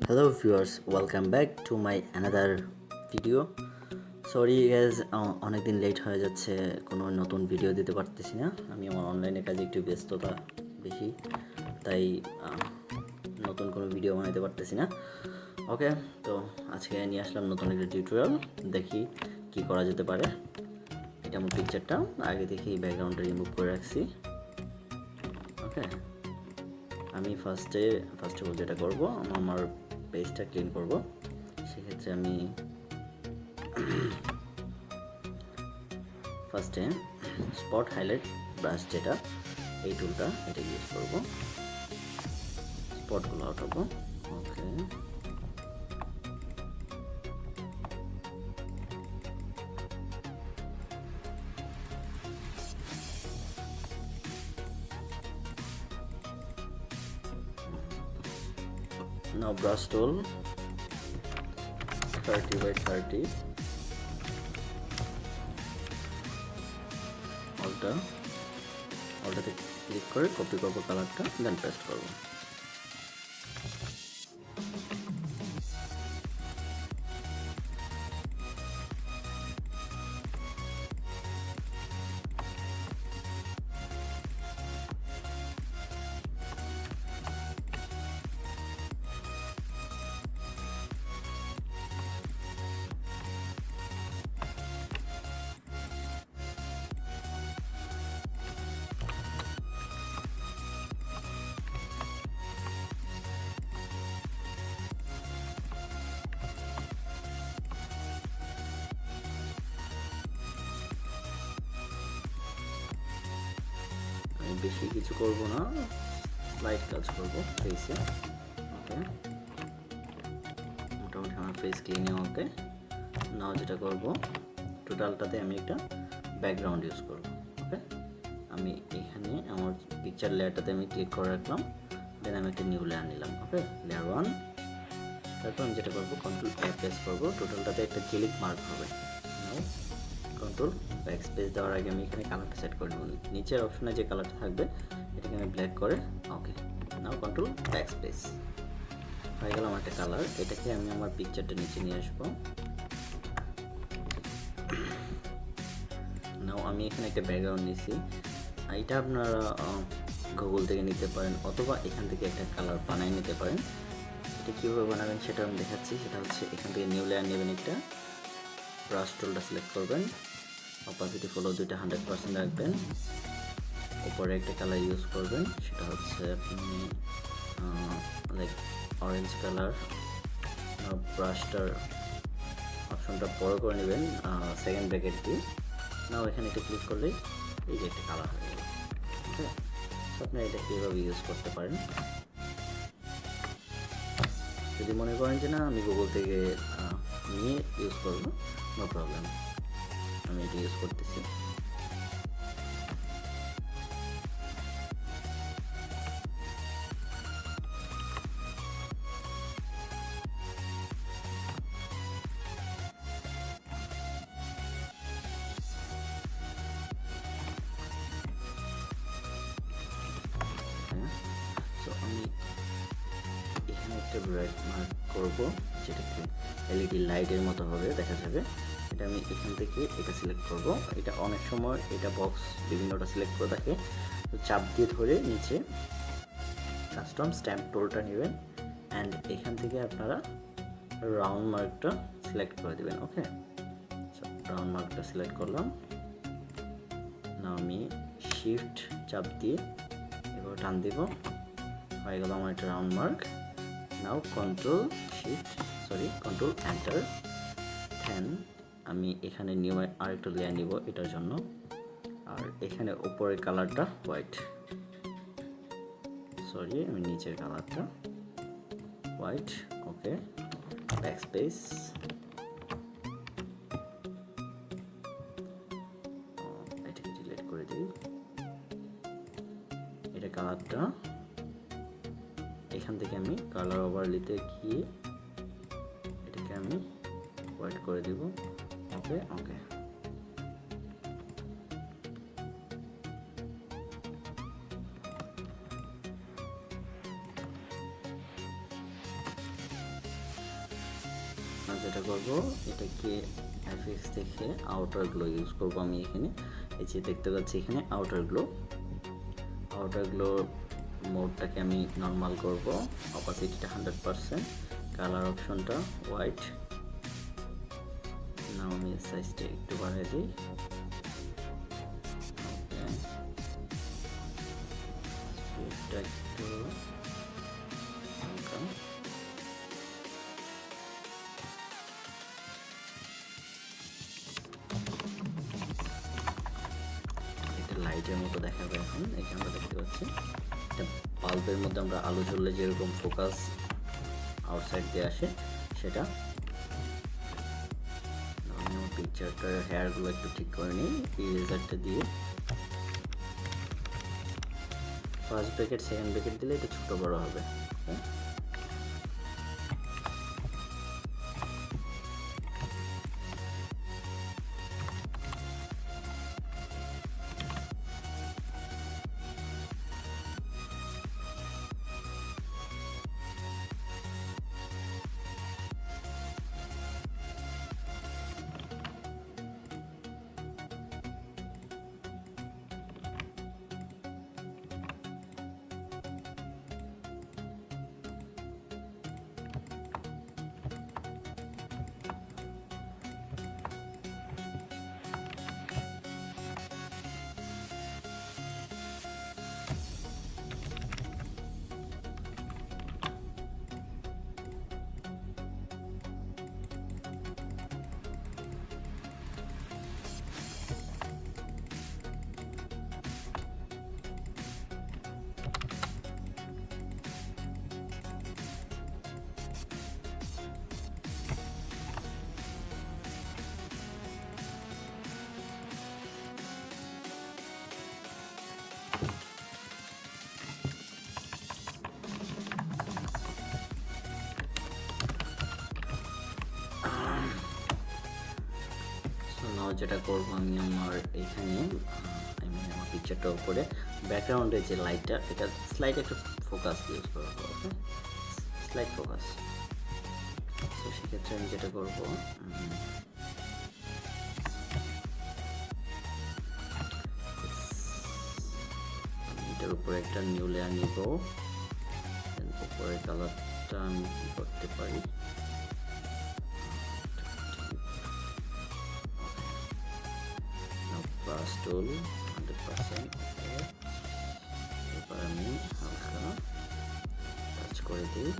Hello viewers, welcome back to my another video. Sorry guys, অনেকদিন late হয়ে যাচ্ছে, কোনো নতুন ভিডিও দিতে পারতেছি না। আমি আমার অনলাইনে কাজে একটু ব্যস্ততা বেশি, তাই নতুন কোনো ভিডিও বানাতে পারতেছি না। ওকে, তো আজকে নিয়ে আসলাম নতুন একটা টিউটোরিয়াল। দেখি কি করা যেতে পারে। এটা আমার পিকচারটা আগে দেখি ব্যাকগ্রাউন্ডটা রিমুভ করে রাখছি। ওকে, আমি ফার্স্টে যেটা করব, আমার পেজটা ক্লিন করব। সেক্ষেত্রে আমি ফার্স্টে স্পট হাইলাইট ব্রাশ, যেটা এই টুলটা, এটা ইউজ করব। স্পটগুলো হটাবো। Okay, now brush tool 30 by 30, অলটাতে ক্লিক করে কপি করবো কালারটা, দেন পেস্ট করবো। বেশি কিছু করব না, লাইট কাজ করব ফেসে। ওকে, মোটামুটি আমার ফেস ক্লিনিং। ওকে, নাও যেটা করব, টোটালটাতে আমি একটা ব্যাকগ্রাউন্ড ইউজ করব। ওকে, আমি এখানে আমার পিকচার লেয়ারটাতে আমি ক্লিক করে রাখলাম, দেন আমি একটা নিউ লেয়ার নিলাম। ওকে, লেয়ার 1। তারপর আমি যেটা করব, কন্ট্রোল A প্রেস করব, টোটালটাতে একটা ক্লিক মার্ক হবে। নাও কন্ট্রোল ব্যাক স্পেস দেওয়ার আগে আমি এখানে কালারটা সেট করে নেব। নিচের অপশনে যে কালারটা থাকবে এটাকে আমি ব্ল্যাক করে, ওকে, নাও কন্ট্রোল ব্যাক স্পেস হয়ে গেল আমার একটা কালার। এটাকে আমি আমার পিকচারটা নিচে নিয়ে আসবো। নাও আমি এখানে একটা ব্যাকগ্রাউন্ড নিয়েছি, এটা আপনারা গুগল থেকে নিতে পারেন অথবা এখান থেকে একটা কালার বানিয়ে নিতে পারেন। এটা কীভাবে বানাবেন সেটা আমি দেখাচ্ছি। সেটা হচ্ছে, এখান থেকে নিউ লেয়ার নেবেন, একটা ব্রাশ টুলটা সিলেক্ট করবেন, অপাসিটি ফলো দুইটা 100% রাখবেন, উপরে একটা কালার ইউজ করবেন, সেটা হচ্ছে আপনি লাইক অরেঞ্জ কালার। ব্রাশটার অপশনটা বড় করে নেবেন সেকেন্ড ব্র্যাকেট দিয়ে। নাও এখানে একটা ক্লিক করলেই এই যে একটা কালার হয়ে গেল। ওকে, আপনি এটা কীভাবে ইউজ করতে পারেন। যদি মনে করেন যে না আমি গুগল থেকে নিয়ে ইউজ করবো, নো প্রবলেম, আমি এটা ইউজ করতেছি। তো আমি এখানে একটা ব্রাইট মার্ক করবো, যেটাকে এলইডি লাইটের মতো হবে, দেখা যাবে। এটা আমি এখান থেকে এটা সিলেক্ট করব। এটা অনেক সময় এটা বক্স বিভিন্নটা সিলেক্ট করে থাকে, তো চাপ দিয়ে ধরে নিচে কাস্টম স্ট্যাম্প টুলটা নেবেন, অ্যান্ড এখান থেকে আপনারা রাউন্ড মার্কটা সিলেক্ট করে দেবেন। ওকে, রাউন্ড মার্কটা সিলেক্ট করলাম। না আমি শিফট চাপ দিয়ে এবার টান দিব, হয়ে গেল আমার একটা রাউন্ড মার্ক। নাও কন্ট্রোল এন্টার। দেন আমি এখানে নিউ আরেকটা লেয়ার নিব এটার জন্য, আর এখানে উপরের কালারটা হোয়াইট, আমি নিচের কালারটা হোয়াইট। ওকে, ব্যাক স্পেস, এটাকে ডিলিট করে দিই। এটা কালারটা এখান থেকে আমি কালার ওভারলিতে গিয়ে এটাকে আমি হোয়াইট করে দিব। ওকে, যেটা করব, এটাকে এফএক্স থেকে আউটার গ্লো ইউজ করব আমি এখানে। এই যে দেখতে পাচ্ছি এখানে আউটার গ্লো মোডটাকে আমি নর্মাল করব, অপাসিটিটা 100%, কালার অপশনটা হোয়াইট। নাও আমি সাইজটা একটু বাড়িয়ে দিই। ওকে, স্পিডটা একটু হালকা। এটা লাইটের মতো দেখাবে এখন। এই আমরা দেখতে পাচ্ছি এটা বাল্বের মধ্যে আমরা আলো জ্বললে যেরকম ফোকাস আউটসাইড দিয়ে আসে সেটা। আমি আমার পিকচারটার হেয়ারগুলো একটু ঠিক করে নিই ইরেজারটা দিয়ে। ফার্স্ট ব্র্যাকেট সেকেন্ড ব্র্যাকেট দিলে এটা ছোট বড় হবে। যেটা করবো আমি আমার এইখানে আমার পিকচারটার উপরে ব্যাকগ্রাউন্ডের যে লাইটটা, এটা স্লাইড একটু ফোকাস ইউজ করবো। ওকে, স্লাইড ফোকাস। তো সেক্ষেত্রে আমি যেটা করবো, এটার উপরে একটা নিউ লেয়ার নিব। উপরে কালারটা আমি কি করতে পারি, ব্রাশ টুল 100%। এবার আমি হালকা টাচ করে দিই।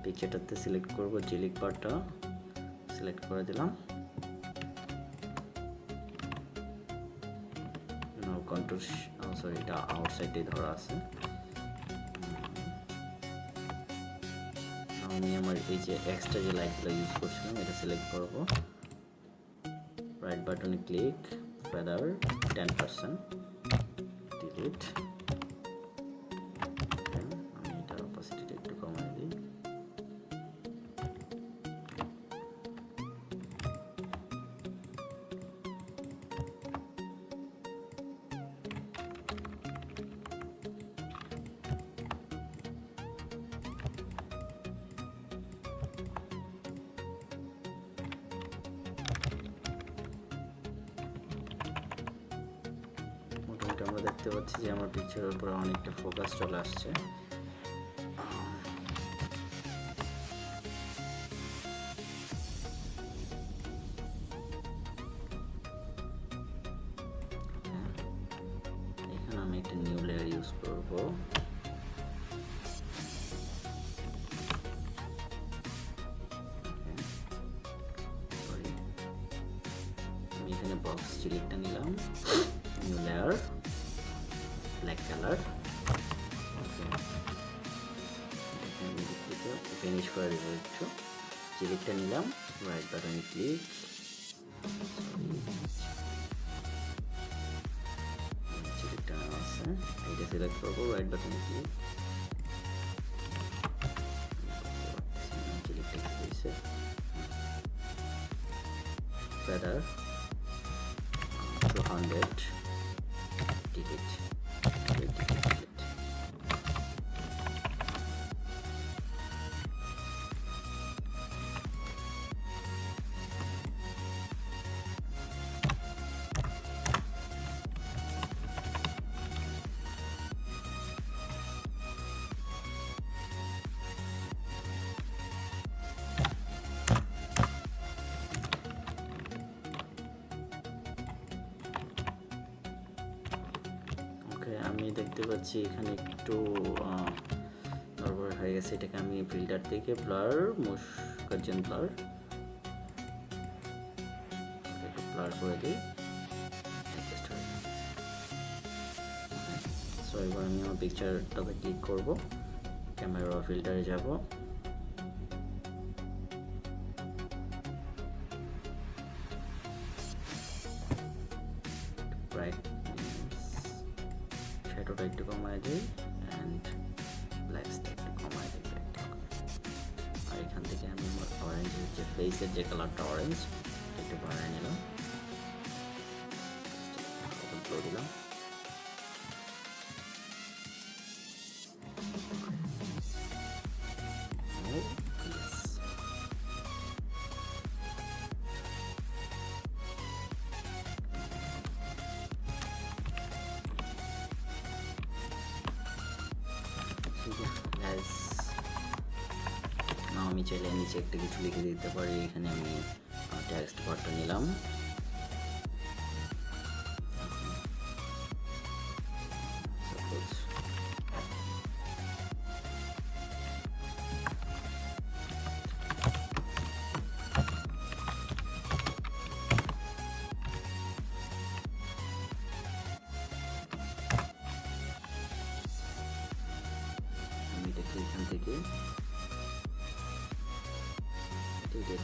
পিকচারটাতে সিলেক্ট করব, জিলিক বারটা সিলেক্ট করে দিলাম। কন্ট্রোল সরি, এটা আউটসাইডে ধরা আছে। আমি আমার এই যে এক্সট্রা যে লাইটগুলো ইউজ করছিলাম এটা সিলেক্ট করব, রাইট বাটনে ক্লিক, ফেদার 10%, ডিলিট। আমি এটার অপাসিটিটা একটু কমিয়ে দিই। আমরা দেখতে পাচ্ছি যে আমার পিকচারের উপরে অনেকটা ফোকাস চলে আসছে। এখানে আমি একটা নিউ লেয়ার ইউজ করব। আমি এখানে বক্স সিলেক্টটা নিলাম, new layer, black colour. Finish করে দেবো একটু, সিলেক্টটা নিলাম, রাইট বাটনে ক্লিক, সিলেক্টটা আছে, এটা সিলেক্ট করবো, রাইট বাটনে ক্লিক, feather 200 delete. আমি দেখতে পাচ্ছি এখানে একটু নড়বড় হয়ে গেছে, এটাকে আমি ফিল্টার থেকে ব্লার, মোশন ব্লার একটু ব্লার করে দিই। সো এবার আমি আমার পিকচারটাতে ক্লিক করব, ক্যামেরা ফিল্টারে যাব, শ্যাডোটা একটু কমায় দিই অ্যান্ড ব্ল্যাকসটা একটু কমায় দিই। আর এখান থেকে আমি আমার অরেঞ্জের যে ফেসের যে কালারটা অরেঞ্জ একটু বাড়ায় নিলাম, দিলাম। আমি চাইলে নিচে একটা কিছু লিখে দিতে পারি, এখানে আমি টেক্সট বারটা নিলাম, আমি এটাকে এখান থেকে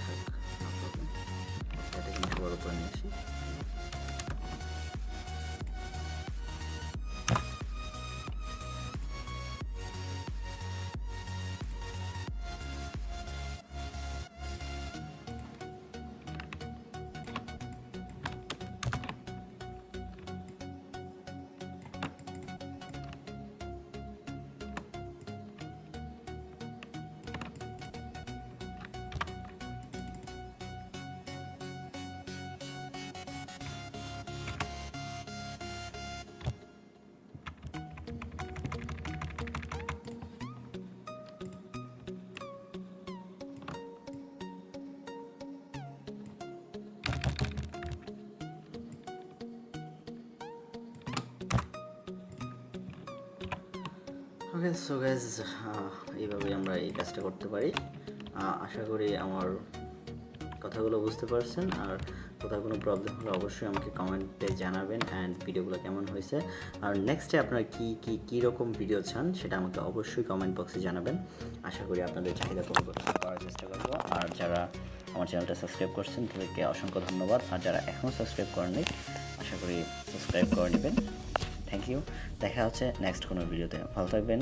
থাক, এটা কিন্তু বড় করে নিয়েছি। ওকে, সো গাইজ এইভাবে আমরা এই কাজটা করতে পারি। আশা করি আমার কথাগুলো বুঝতে পারছেন, আর কোথাও কোনো প্রবলেম হলে অবশ্যই আমাকে কমেন্টে জানাবেন অ্যান্ড ভিডিওগুলো কেমন হয়েছে, আর নেক্সটে আপনারা কী রকম ভিডিও চান সেটা আমাকে অবশ্যই কমেন্ট বক্সে জানাবেন। আশা করি আপনাদের চাহিদা পূরণ করার চেষ্টা করবো। আর যারা আমার চ্যানেলটা সাবস্ক্রাইব করছেন তাদেরকে অসংখ্য ধন্যবাদ, আর যারা এখনও সাবস্ক্রাইব করেননি আশা করি সাবস্ক্রাইব করে নেবেন। থ্যাংক ইউ, দেখা হচ্ছে নেক্সট কোনো ভিডিওতে। ভালো থাকবেন।